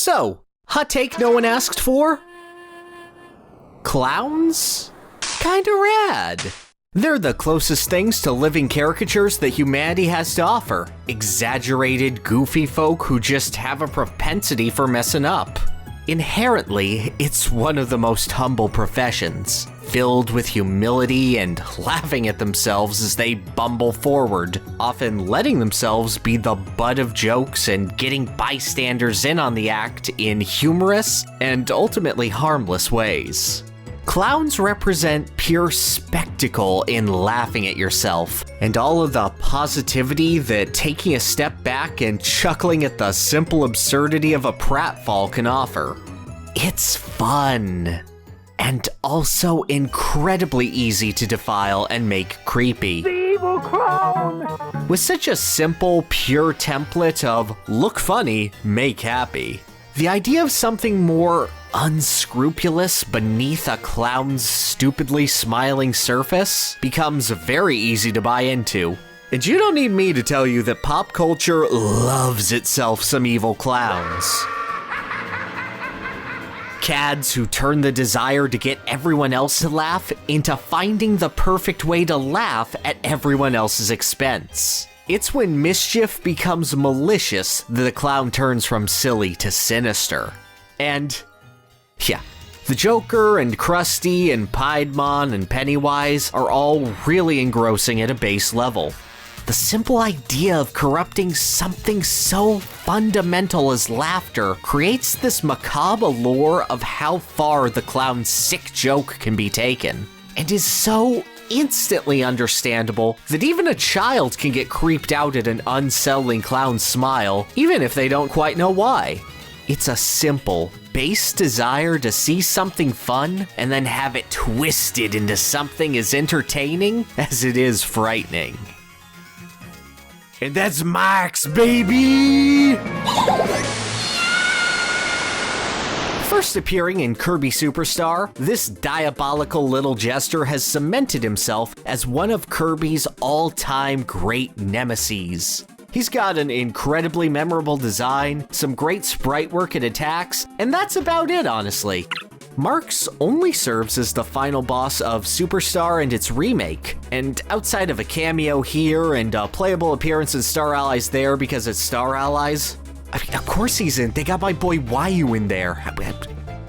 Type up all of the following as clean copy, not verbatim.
So, hot take no one asked for? Clowns? Kinda rad. They're the closest things to living caricatures that humanity has to offer. Exaggerated, goofy folk who just have a propensity for messing up. Inherently, it's one of the most humble professions, filled with humility and laughing at themselves as they bumble forward, often letting themselves be the butt of jokes and getting bystanders in on the act in humorous and ultimately harmless ways. Clowns represent pure spectacle in laughing at yourself, and all of the positivity that taking a step back and chuckling at the simple absurdity of a pratfall can offer. It's fun, and also incredibly easy to defile and make creepy. The evil clown! With such a simple, pure template of look funny, make happy. The idea of something more unscrupulous beneath a clown's stupidly smiling surface becomes very easy to buy into. And you don't need me to tell you that pop culture loves itself some evil clowns. Cads who turn the desire to get everyone else to laugh into finding the perfect way to laugh at everyone else's expense. It's when mischief becomes malicious that the clown turns from silly to sinister. And yeah, the Joker and Krusty and Piedmon and Pennywise are all really engrossing at a base level. The simple idea of corrupting something so fundamental as laughter creates this macabre allure of how far the clown's sick joke can be taken, and is so instantly understandable that even a child can get creeped out at an unsettling clown's smile, even if they don't quite know why. It's a simple, base desire to see something fun and then have it twisted into something as entertaining as it is frightening. And that's Max, baby! First appearing in Kirby Superstar, this diabolical little jester has cemented himself as one of Kirby's all-time great nemeses. He's got an incredibly memorable design, some great sprite work and attacks, and that's about it, honestly. Marx only serves as the final boss of Superstar and its remake, and outside of a cameo here and a playable appearance in Star Allies there because it's Star Allies, I mean, of course he's in. They got my boy Wayu in there.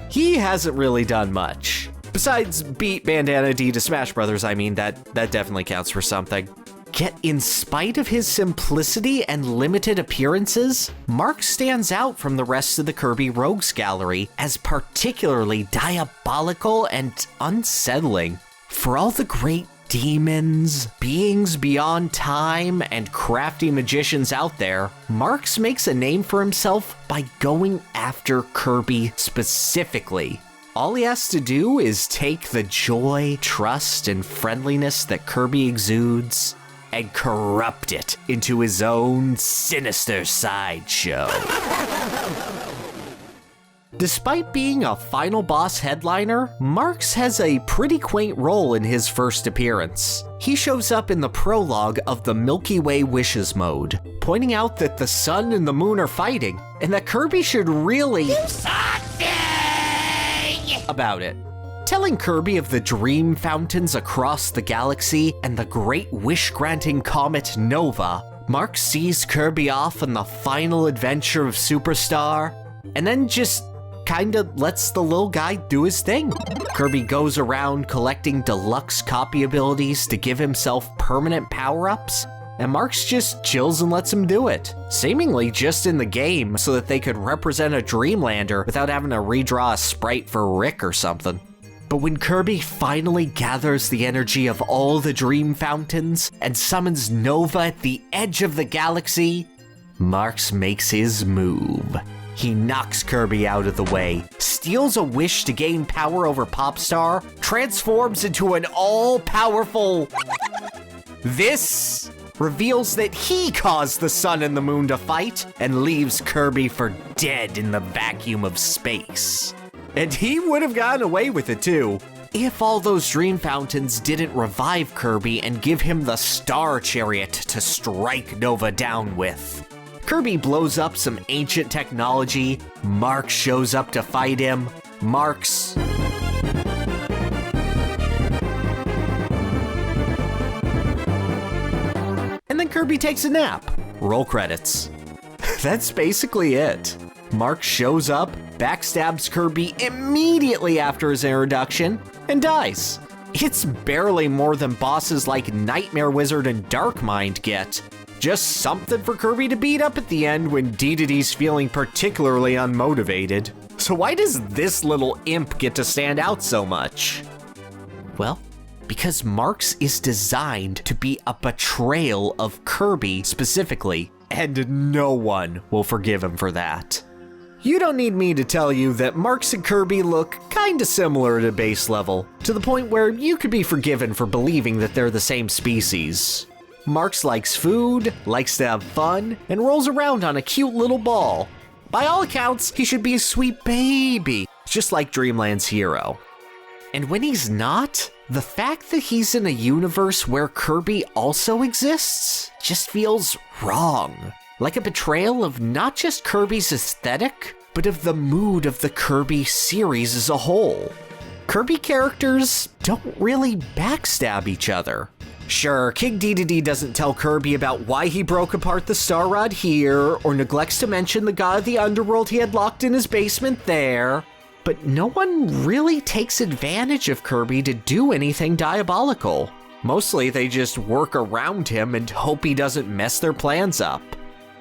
He hasn't really done much. Besides beat Bandana D to Smash Brothers, I mean, that definitely counts for something. Yet, in spite of his simplicity and limited appearances, Mark stands out from the rest of the Kirby Rogues gallery as particularly diabolical and unsettling. For all the great demons, beings beyond time, and crafty magicians out there, Marx makes a name for himself by going after Kirby specifically. All he has to do is take the joy, trust, and friendliness that Kirby exudes and corrupt it into his own sinister sideshow. Despite being a final boss headliner, Marx has a pretty quaint role in his first appearance. He shows up in the prologue of the Milky Way Wishes mode, pointing out that the sun and the moon are fighting, and that Kirby should really do something about it. Telling Kirby of the dream fountains across the galaxy and the great wish-granting comet Nova, Marx sees Kirby off on the final adventure of Superstar, and then just kinda lets the little guy do his thing. Kirby goes around collecting deluxe copy abilities to give himself permanent power-ups, and Marx just chills and lets him do it, seemingly just in the game so that they could represent a Dreamlander without having to redraw a sprite for Rick or something. But when Kirby finally gathers the energy of all the dream fountains and summons Nova at the edge of the galaxy, Marx makes his move. He knocks Kirby out of the way, steals a wish to gain power over Popstar, transforms into an all-powerful... This reveals that he caused the sun and the moon to fight and leaves Kirby for dead in the vacuum of space. And he would have gotten away with it too, if all those dream fountains didn't revive Kirby and give him the Star Chariot to strike Nova down with. Kirby blows up some ancient technology. Marx shows up to fight him. Marx... And then Kirby takes a nap. Roll credits. That's basically it. Marx shows up, backstabs Kirby immediately after his introduction, and dies. It's barely more than bosses like Nightmare Wizard and Darkmind get. Just something for Kirby to beat up at the end when Dedede's feeling particularly unmotivated. So why does this little imp get to stand out so much? Well, because Marx is designed to be a betrayal of Kirby specifically, and no one will forgive him for that. You don't need me to tell you that Marx and Kirby look kinda similar at a base level, to the point where you could be forgiven for believing that they're the same species. Marx likes food, likes to have fun, and rolls around on a cute little ball. By all accounts, he should be a sweet baby, just like Dreamland's hero. And when he's not, the fact that he's in a universe where Kirby also exists just feels wrong. Like a betrayal of not just Kirby's aesthetic, but of the mood of the Kirby series as a whole. Kirby characters don't really backstab each other. Sure, King Dedede doesn't tell Kirby about why he broke apart the Star Rod here, or neglects to mention the god of the underworld he had locked in his basement there, but no one really takes advantage of Kirby to do anything diabolical. Mostly they just work around him and hope he doesn't mess their plans up.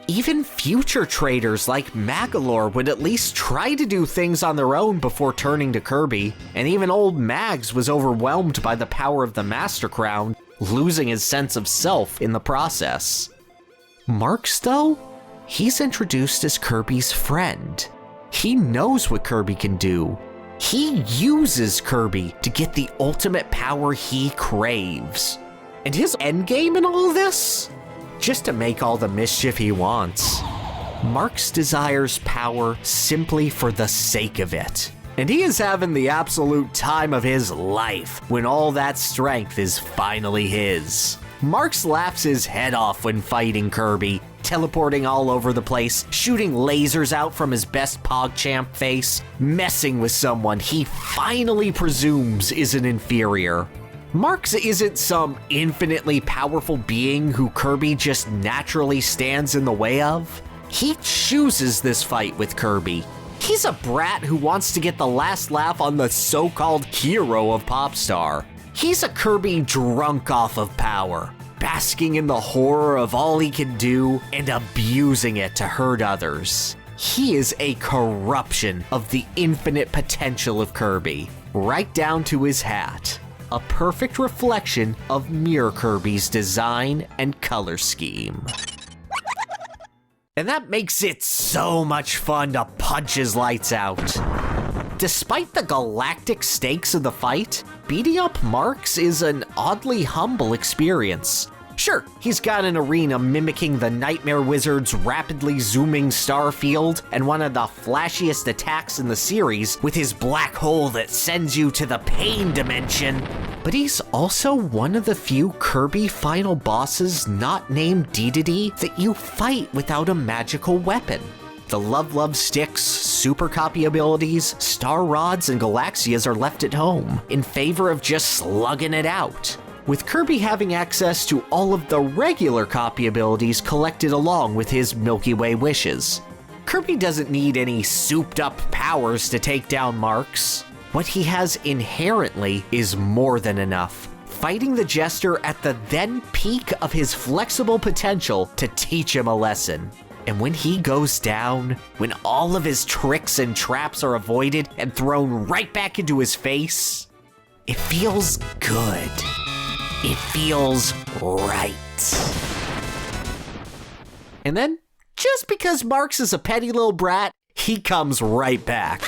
Even future traders like Magalore would at least try to do things on their own before turning to Kirby, and even old Mags was overwhelmed by the power of the Master Crown, losing his sense of self in the process. Marx, though, he's introduced as Kirby's friend. He knows what Kirby can do. He uses Kirby to get the ultimate power he craves. And his endgame in all this? Just to make all the mischief he wants. Marx desires power simply for the sake of it. And he is having the absolute time of his life when all that strength is finally his. Marx laughs his head off when fighting Kirby, teleporting all over the place, shooting lasers out from his best PogChamp face, messing with someone he finally presumes is an inferior. Marx isn't some infinitely powerful being who Kirby just naturally stands in the way of. He chooses this fight with Kirby. He's a brat who wants to get the last laugh on the so-called hero of Popstar. He's a Kirby drunk off of power, basking in the horror of all he can do and abusing it to hurt others. He is a corruption of the infinite potential of Kirby, right down to his hat. A perfect reflection of Mirror Kirby's design and color scheme. And that makes it so much fun to punch his lights out. Despite the galactic stakes of the fight, beating up Marx is an oddly humble experience. Sure, he's got an arena mimicking the Nightmare Wizard's rapidly zooming star field and one of the flashiest attacks in the series with his black hole that sends you to the pain dimension. But he's also one of the few Kirby final bosses not named Dedede that you fight without a magical weapon. The Love Sticks, super copy abilities, Star Rods, and Galaxias are left at home in favor of just slugging it out, with Kirby having access to all of the regular copy abilities collected along with his Milky Way wishes. Kirby doesn't need any souped up powers to take down Marx. What he has inherently is more than enough, fighting the Jester at the then peak of his flexible potential to teach him a lesson. And when he goes down, when all of his tricks and traps are avoided and thrown right back into his face, it feels good. It feels right. And then, just because Marx is a petty little brat, he comes right back.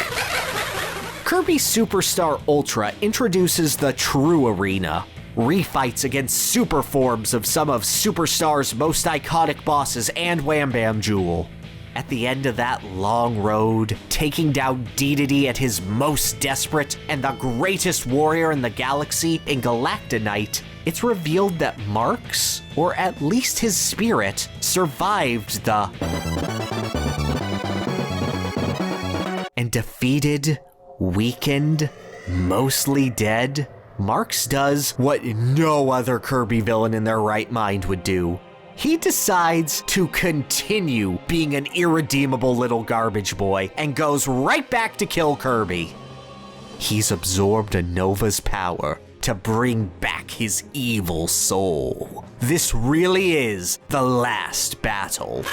Kirby Superstar Ultra introduces the true arena, refights against super forms of some of Superstar's most iconic bosses and Wham Bam Jewel. At the end of that long road, taking down Dedede at his most desperate and the greatest warrior in the galaxy in Galactonite it's revealed that Marks, or at least his spirit, survived the and defeated, weakened, mostly dead, Marks does what no other Kirby villain in their right mind would do. He decides to continue being an irredeemable little garbage boy and goes right back to kill Kirby. He's absorbed a Nova's power to bring back his evil soul. This really is the last battle.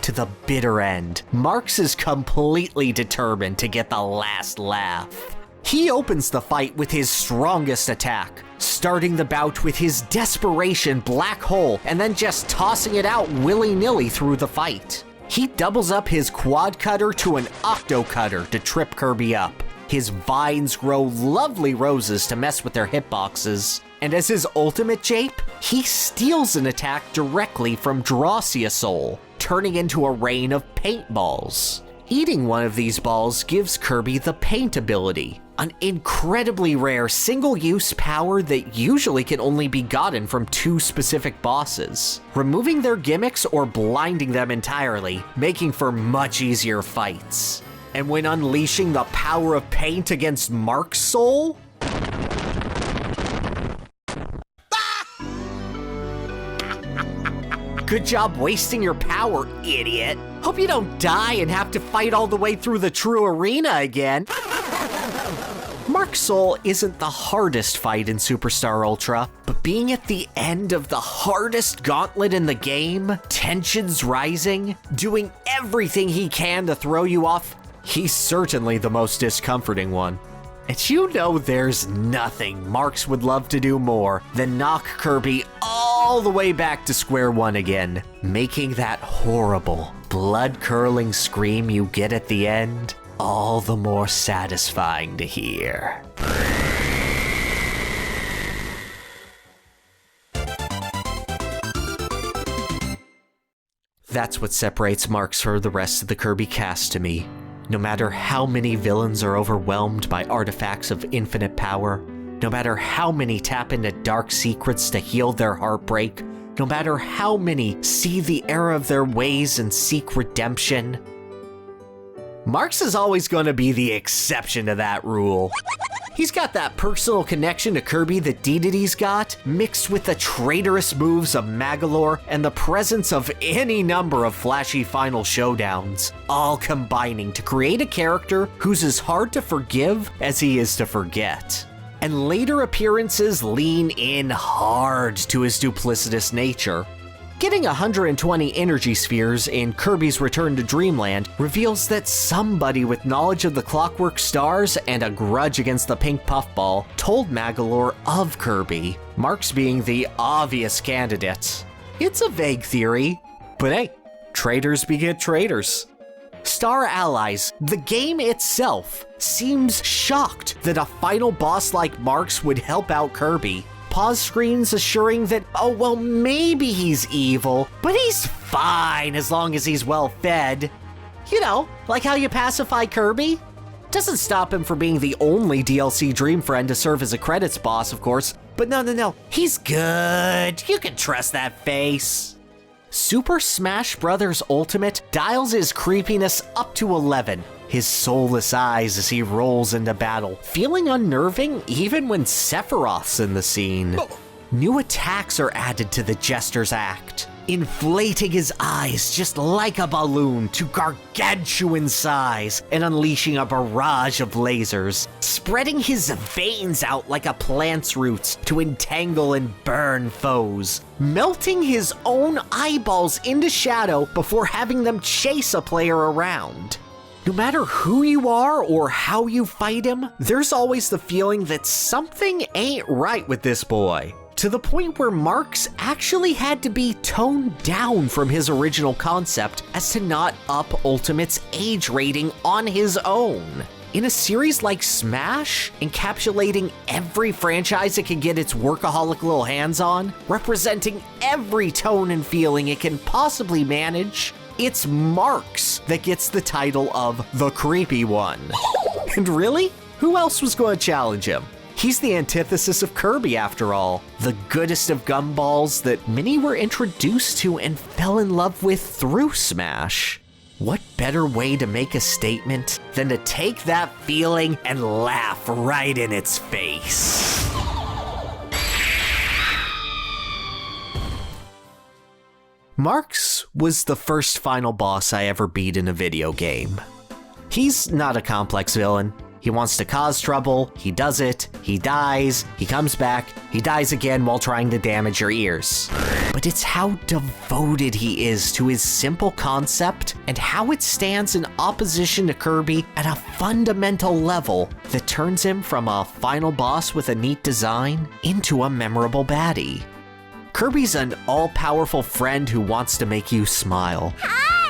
To the bitter end, Marks is completely determined to get the last laugh. He opens the fight with his strongest attack, starting the bout with his desperation black hole and then just tossing it out willy-nilly through the fight. He doubles up his quad cutter to an octo cutter to trip Kirby up. His vines grow lovely roses to mess with their hitboxes, and as his ultimate jape, he steals an attack directly from Soul, turning into a rain of paintballs. Eating one of these balls gives Kirby the paint ability, an incredibly rare single-use power that usually can only be gotten from 2 specific bosses, removing their gimmicks or blinding them entirely, making for much easier fights. And when unleashing the power of paint against Mark's soul, good job wasting your power, idiot. Hope you don't die and have to fight all the way through the true arena again. Mark's soul isn't the hardest fight in Superstar Ultra, but being at the end of the hardest gauntlet in the game, tensions rising, doing everything he can to throw you off, he's certainly the most discomforting one. And you know there's nothing Marks would love to do more than knock Kirby all the way back to square one again, making that horrible, blood-curdling scream you get at the end all the more satisfying to hear. That's what separates Marks from the rest of the Kirby cast to me. No matter how many villains are overwhelmed by artifacts of infinite power, no matter how many tap into dark secrets to heal their heartbreak, no matter how many see the error of their ways and seek redemption, Marks is always going to be the exception to that rule. He's got that personal connection to Kirby that Dedede's got, mixed with the traitorous moves of Magolor and the presence of any number of flashy final showdowns, all combining to create a character who's as hard to forgive as he is to forget. And later appearances lean in hard to his duplicitous nature. Getting 120 energy spheres in Kirby's Return to Dreamland reveals that somebody with knowledge of the Clockwork Stars and a grudge against the Pink Puffball told Magolor of Kirby, Marks being the obvious candidate. It's a vague theory, but hey, traitors beget traitors. Star Allies, the game itself, seems shocked that a final boss like Marks would help out Kirby. Pause screens assuring that, oh well, maybe he's evil, but he's fine as long as he's well fed. You know, like how you pacify Kirby? Doesn't stop him from being the only DLC Dream Friend to serve as a credits boss, of course, but no, he's good. You can trust that face. Super Smash Bros. Ultimate dials his creepiness up to 11. His soulless eyes as he rolls into battle, feeling unnerving even when Sephiroth's in the scene. New attacks are added to the Jester's act, inflating his eyes just like a balloon to gargantuan size and unleashing a barrage of lasers, spreading his veins out like a plant's roots to entangle and burn foes, melting his own eyeballs into shadow before having them chase a player around. No matter who you are or how you fight him, there's always the feeling that something ain't right with this boy. To the point where Marks actually had to be toned down from his original concept as to not up Ultimate's age rating on his own. In a series like Smash, encapsulating every franchise it can get its workaholic little hands on, representing every tone and feeling it can possibly manage, it's Marks that gets the title of the creepy one. And really, who else was going to challenge him? He's the antithesis of Kirby after all, the goodest of gumballs that many were introduced to and fell in love with through Smash. What better way to make a statement than to take that feeling and laugh right in its face? Marx was the first final boss I ever beat in a video game. He's not a complex villain. He wants to cause trouble, he does it, he dies, he comes back, he dies again while trying to damage your ears. But it's how devoted he is to his simple concept and how it stands in opposition to Kirby at a fundamental level that turns him from a final boss with a neat design into a memorable baddie. Kirby's an all-powerful friend who wants to make you smile.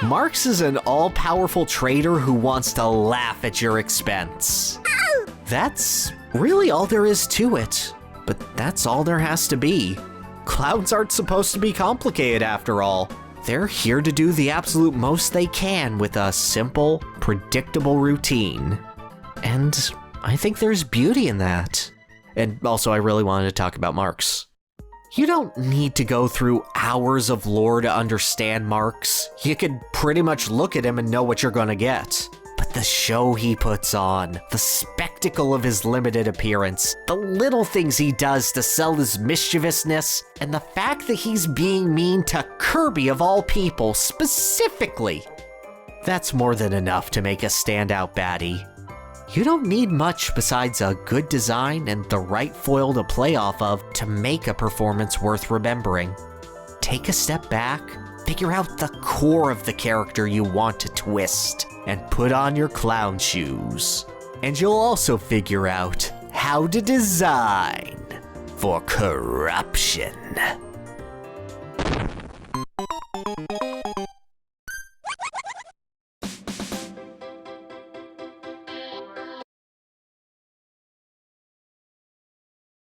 Marx is an all-powerful traitor who wants to laugh at your expense. That's really all there is to it, but that's all there has to be. Clowns aren't supposed to be complicated after all. They're here to do the absolute most they can with a simple, predictable routine. And I think there's beauty in that. And also, I really wanted to talk about Marx. You don't need to go through hours of lore to understand Marx. You could pretty much look at him and know what you're gonna get. But the show he puts on, the spectacle of his limited appearance, the little things he does to sell his mischievousness, and the fact that he's being mean to Kirby of all people specifically, that's more than enough to make a standout baddie. You don't need much besides a good design and the right foil to play off of to make a performance worth remembering. Take a step back, figure out the core of the character you want to twist, and put on your clown shoes. And you'll also figure out how to design for corruption.